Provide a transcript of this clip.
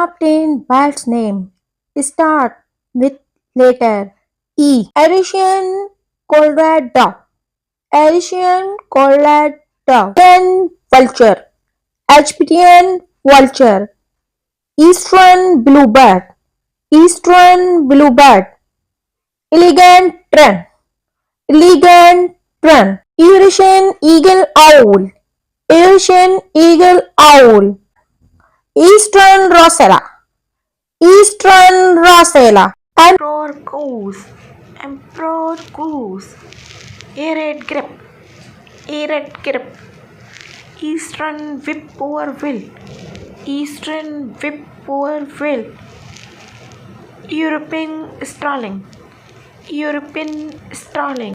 Captain Balt's name start with letter E. Arisian Colrad Dog. Arisian Colrad Dog. Indian Vulture. Egyptian Vulture. Eastern Bluebird. Eastern Bluebird. Elegant Tern. Elegant Tern. Eurasian Eagle Owl. Eurasian Eagle Owl. Eastern Rosella. Eastern Rosella. Emperor Goose. Emperor Goose. Arid Grip. Arid Grip. Eastern Whippoorwill. Eastern Whippoorwill. European Starling. European Starling.